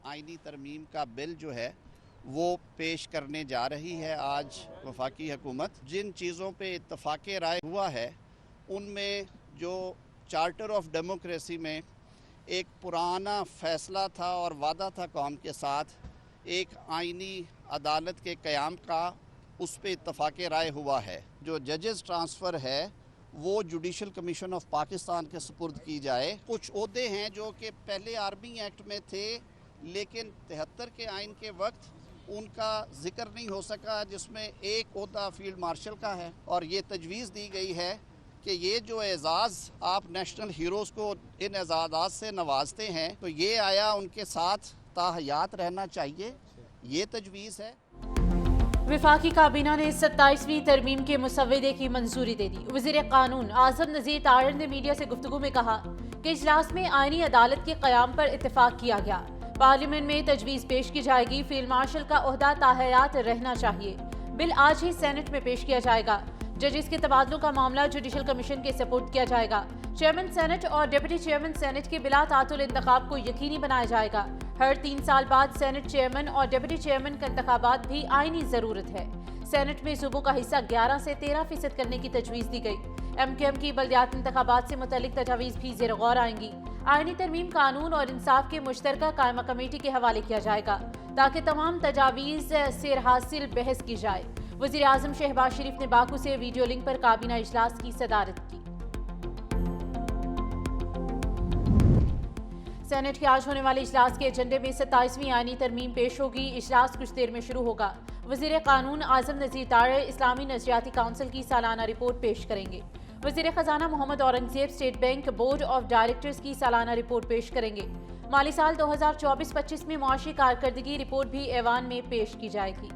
آئینی ترمیم کا بل جو ہے وہ پیش کرنے جا رہی ہے آج وفاقی حکومت. جن چیزوں پہ اتفاق رائے ہوا ہے ان میں جو چارٹر آف ڈیموکریسی میں ایک پرانا فیصلہ تھا اور وعدہ تھا قوم کے ساتھ ایک آئینی عدالت کے قیام کا، اس پہ اتفاق رائے ہوا ہے. جو ججز ٹرانسفر ہے وہ جوڈیشل کمیشن آف پاکستان کے سپرد کی جائے. کچھ عہدے ہیں جو کہ پہلے آرمی ایکٹ میں تھے لیکن 73 کے آئین کے وقت ان کا ذکر نہیں ہو سکا، جس میں ایک عہدہ فیلڈ مارشل کا ہے، اور یہ تجویز دی گئی ہے کہ یہ جو اعزاز آپ نیشنل ہیروز کو ان اعزازات سے نوازتے ہیں تو یہ آیا ان کے ساتھ تاحیات رہنا چاہیے، یہ تجویز ہے. وفاقی کابینہ نے 27ویں ترمیم کے مسودے کی منظوری دے دی. وزیر قانون اعظم نذیر تارڑ نے میڈیا سے گفتگو میں کہا کہ اجلاس میں آئینی عدالت کے قیام پر اتفاق کیا گیا. پارلیمنٹ میں تجویز پیش کی جائے گی. فیلڈ مارشل کا عہدہ تاحیات رہنا چاہیے. بل آج ہی سینٹ میں پیش کیا جائے گا. ججز کے تبادلوں کا معاملہ جوڈیشل کمیشن کے سپورٹ کیا جائے گا. چیئرمین سینٹ اور ڈپٹی چیئرمین سینٹ کے بلا تعطل انتخاب کو یقینی بنایا جائے گا. ہر 3 سال بعد سینٹ چیئرمین اور ڈپٹی چیئرمین کا انتخابات بھی آئینی ضرورت ہے. سینٹ میں صوبوں کا حصہ 11 سے 13% کرنے کی تجویز دی گئی. ایم کیو ایم کی بلدیاتی انتخابات سے متعلق تجاویز بھی زیر غور آئیں گی. آئینی ترمیم قانون اور انصاف کے مشترکہ قائمہ کمیٹی کے حوالے کیا جائے گا تاکہ تمام تجاویز سیر حاصل بحث کی جائے. وزیر اعظم شہباز شریف نے باکو سے ویڈیو لنک پر کابینہ اجلاس کی صدارت کی. سینٹ کے آج ہونے والے اجلاس کے ایجنڈے میں 27ویں آئینی ترمیم پیش ہوگی. اجلاس کچھ دیر میں شروع ہوگا. وزیر قانون اعظم نذیر تارڑ اسلامی نظریاتی کونسل کی سالانہ رپورٹ پیش کریں گے. وزیر خزانہ Muhammad Aurangzeb state bank board of directors کی سالانہ رپورٹ پیش کریں گے. مالی سال 2024-25 میں معاشی کارکردگی رپورٹ بھی ایوان میں پیش کی جائے گی.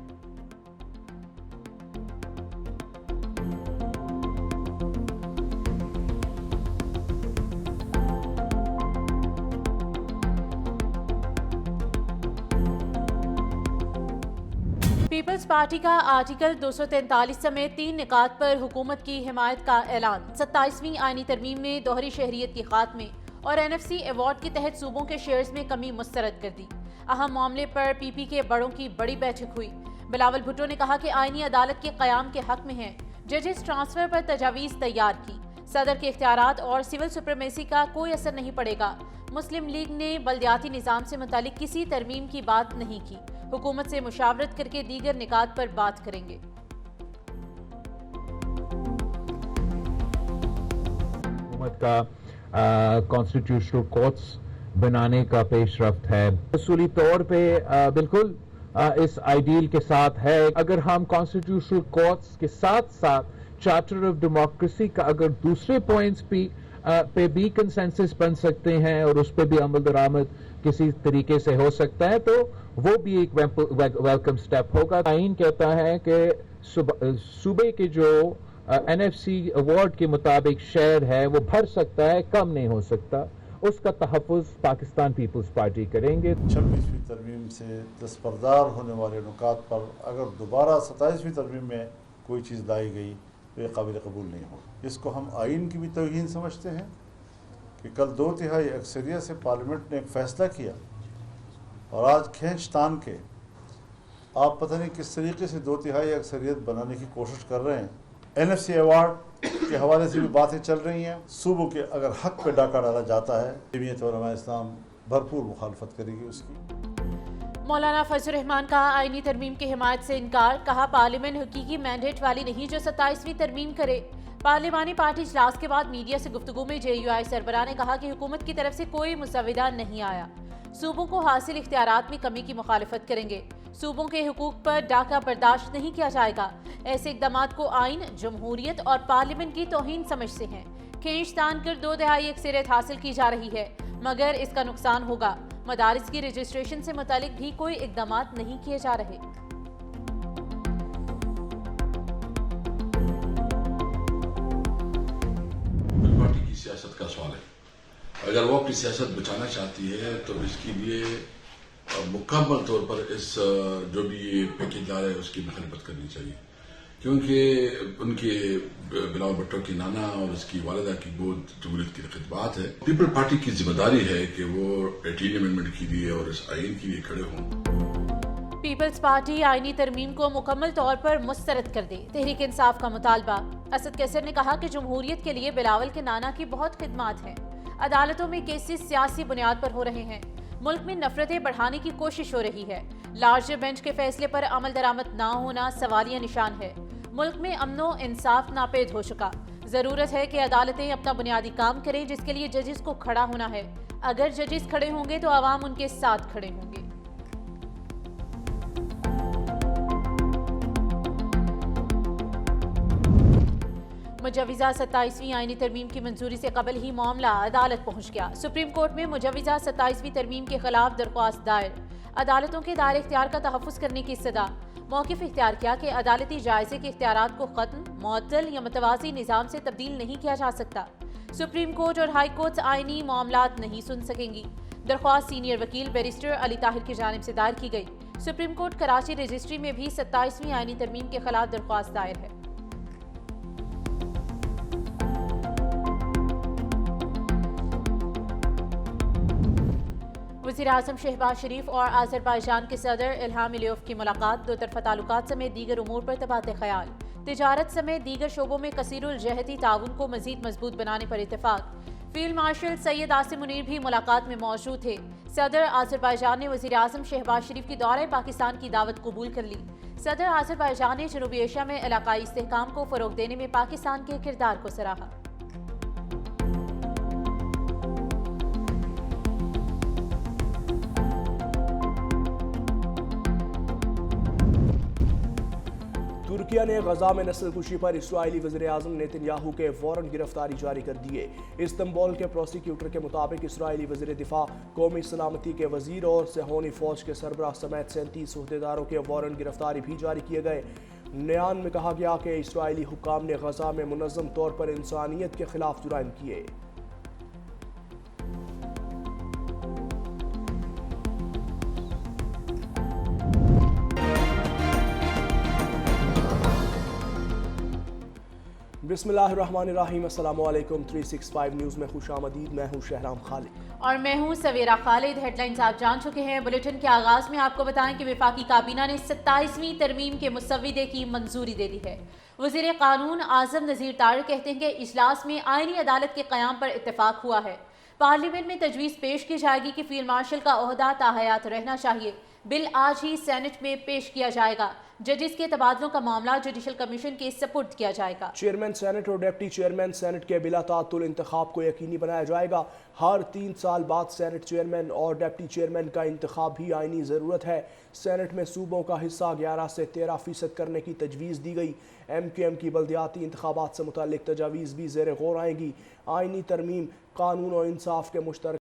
پیپلز پارٹی کا آرٹیکل 243 سمیت 3 نکات پر حکومت کی حمایت کا اعلان. 27ویں آئینی ترمیم میں دوہری شہریت کے خاتمے اور NFC ایوارڈ کے تحت صوبوں کے شیئرز میں کمی مسترد کر دی. اہم معاملے پر پی پی کے بڑوں کی بڑی بیٹھک ہوئی. بلاول بھٹو نے کہا کہ آئینی عدالت کے قیام کے حق میں ہیں. ججز ٹرانسفر پر تجاویز تیار کی. صدر کے اختیارات اور سول سپریمیسی کا کوئی اثر نہیں پڑے گا. مسلم لیگ نے بلدیاتی نظام سے متعلق کسی ترمیم کی بات نہیں کی. حکومت سے مشاورت کر کے دیگر نکات پر بات کریں گے. حکومت کا کانسٹیٹیوشنل کورٹس بنانے کا پیش رفت ہے. اصولی طور پہ بالکل اس آئیڈیل کے ساتھ ہے. اگر ہم کانسٹیٹیوشنل کورٹس کے ساتھ ساتھ چارٹر آف ڈیموکریسی کا اگر دوسرے پوائنٹس پہ بھی کنسنسس بن سکتے ہیں اور اس پہ بھی عمل درآمد کسی طریقے سے ہو سکتا ہے تو وہ بھی ایک ویلکم سٹیپ ہوگا. آئین کہتا ہے کہ صوبے کے جو NFC ایوارڈ کے مطابق شیئر ہے وہ بھر سکتا ہے، کم نہیں ہو سکتا. اس کا تحفظ پاکستان پیپلز پارٹی کریں گے. 26ویں ترمیم سے دستبردار ہونے والے نکات پر اگر دوبارہ 27ویں ترمیم میں کوئی چیز لائی گئی تو یہ قابل قبول نہیں ہوگا. اس کو ہم آئین کی بھی توہین سمجھتے ہیں کہ کل 2/3 اکثریت سے پارلیمنٹ نے ایک فیصلہ کیا اور آج کھینچ تان کے آپ پتہ نہیں کس طریقے سے 2/3 اکثریت بنانے کی کوشش کر رہے ہیں. NFC ایوارڈ کے حوالے سے بھی باتیں چل رہی ہیں. صوبوں کے اگر حق پہ ڈاکہ ڈالا جاتا ہے جمعیت علماء اسلام بھرپور مخالفت کرے گی اس کی. مولانا فضل الرحمان کا آئینی ترمیم کی حمایت سے انکار. کہا پارلیمنٹ حقیقی مینڈیٹ والی نہیں جو 27ویں ترمیم کرے. پارلیمانی پارٹی اجلاس کے بعد میڈیا سے گفتگو میں JUI سربراہ نے کہا کہ حکومت کی طرف سے کوئی مسودہ نہیں آیا. صوبوں کو حاصل اختیارات میں کمی کی مخالفت کریں گے. صوبوں کے حقوق پر ڈاکہ برداشت نہیں کیا جائے گا. ایسے اقدامات کو آئین، جمہوریت اور پارلیمنٹ کی توہین سمجھتے ہیں. کھینچ تان کر 2/3 اکثریت حاصل کی جا رہی ہے مگر اس کا نقصان ہوگا. مدارس کی رجسٹریشن سے متعلق بھی کوئی اقدامات نہیں کیے جا رہے. پارٹی کی سیاست کا سوال ہے. اگر وہ اپنی سیاست بچانا چاہتی ہے تو اس کے لیے مکمل طور پر اس جو بھی یہ پیکیج لا رہا ہے اس کی مخالفت کرنی چاہیے. کیونکہ ان کے بلاول بھٹو کی نانا اور اس کی والدہ کی گود جمہوریت کی خدمات ہے. پیپل پارٹی کی ذمہ داری ہے کہ وہ 18 امینڈمنٹ کے لیے اور اس آئین کے لیے کھڑے ہوں. پیپلز پارٹی آئینی ترمیم کو مکمل طور پر مسترد کر دے، تحریک انصاف کا مطالبہ. اسد کیسر نے کہا کہ جمہوریت کے لیے بلاول کے نانا کی بہت خدمات ہیں. عدالتوں میں کیسز سیاسی بنیاد پر ہو رہے ہیں. ملک میں نفرتیں بڑھانے کی کوشش ہو رہی ہے. لارجر بینچ کے فیصلے پر عمل درآمد نہ ہونا سوالیہ نشان ہے. ملک میں امن و انصاف ناپید ہو چکا. ضرورت ہے کہ عدالتیں اپنا بنیادی کام کریں جس کے لیے ججز کو کھڑا ہونا ہے. اگر ججز کھڑے ہوں گے تو عوام ان کے ساتھ کھڑے ہوں گے. مجوزہ 27ویں آئینی ترمیم کی منظوری سے قبل ہی معاملہ عدالت پہنچ گیا. سپریم کورٹ میں مجوزہ 27ویں ترمیم کے خلاف درخواست دائر. عدالتوں کے دائر اختیار کا تحفظ کرنے کی صدا. موقف اختیار کیا کہ عدالتی جائزے کے اختیارات کو ختم، معطل یا متوازی نظام سے تبدیل نہیں کیا جا سکتا. سپریم کورٹ اور ہائی کورٹس آئینی معاملات نہیں سن سکیں گی. درخواست سینئر وکیل بیرسٹر علی طاہر کی جانب سے دائر کی گئی. سپریم کورٹ کراچی رجسٹری میں بھی 27ویں آئینی ترمیم کے خلاف درخواست دائر ہے. وزیر اعظم شہباز شریف اور آذربائیجان کے صدر الہام علیوف کی ملاقات. دو طرفہ تعلقات سمیت دیگر امور پر تبادلہ خیال. تجارت سمیت دیگر شعبوں میں کثیر الجہتی تعاون کو مزید مضبوط بنانے پر اتفاق. فیلڈ مارشل سید عاصم منیر بھی ملاقات میں موجود تھے. صدر آذربائیجان نے وزیر اعظم شہباز شریف کی دورہ پاکستان کی دعوت قبول کر لی. صدر آذربائیجان نے جنوبی ایشیا میں علاقائی استحکام کو فروغ دینے میں پاکستان کے کردار کو سراہا. ترکیہ نے غزہ میں نسل کشی پر اسرائیلی وزیر اعظم نیتن یاہو کے وارنٹ گرفتاری جاری کر دیے. استنبول کے پروسیکیوٹر کے مطابق اسرائیلی وزیر دفاع، قومی سلامتی کے وزیر اور صہیونی فوج کے سربراہ سمیت 37 عہدیداروں کے وارنٹ گرفتاری بھی جاری کیے گئے. بیان میں کہا گیا کہ اسرائیلی حکام نے غزہ میں منظم طور پر انسانیت کے خلاف جرائم کیے. بسم اللہ الرحمن الرحیم. السلام علیکم. 365 نیوز میں خوش آمدید. میں ہوں شہرام خالد اور میں ہوں سویرا خالد. ہیڈ لائنز آپ جان چکے ہیں. بلیٹن کے آغاز میں آپ کو بتائیں کہ وفاقی کابینہ نے 27ویں ترمیم کے مسودے کی منظوری دے دی ہے. وزیر قانون اعظم نذیر طارق کہتے ہیں کہ اجلاس میں آئینی عدالت کے قیام پر اتفاق ہوا ہے. پارلیمنٹ میں تجویز پیش کی جائے گی کہ فیلڈ مارشل کا عہدہ تاحیات رہنا چاہیے. بل آج ہی سینٹ میں پیش کیا جائے گا. ججز کے تبادلوں کا معاملہ جوڈیشل کمیشن کے سپرد کیا جائے گا. چیئرمین سینٹ اور ڈپٹی چیئرمین سینٹ کے بلا تعطل انتخاب کو یقینی بنایا جائے گا. ہر 3 سال بعد سینٹ چیئرمین اور ڈپٹی چیئرمین کا انتخاب بھی آئینی ضرورت ہے. سینٹ میں صوبوں کا حصہ 11 سے 13% کرنے کی تجویز دی گئی. ایم کیو ایم کی بلدیاتی انتخابات سے متعلق تجاویز بھی زیر غور آئیں گی. آئینی ترمیم، قانون و انصاف کے مشترکہ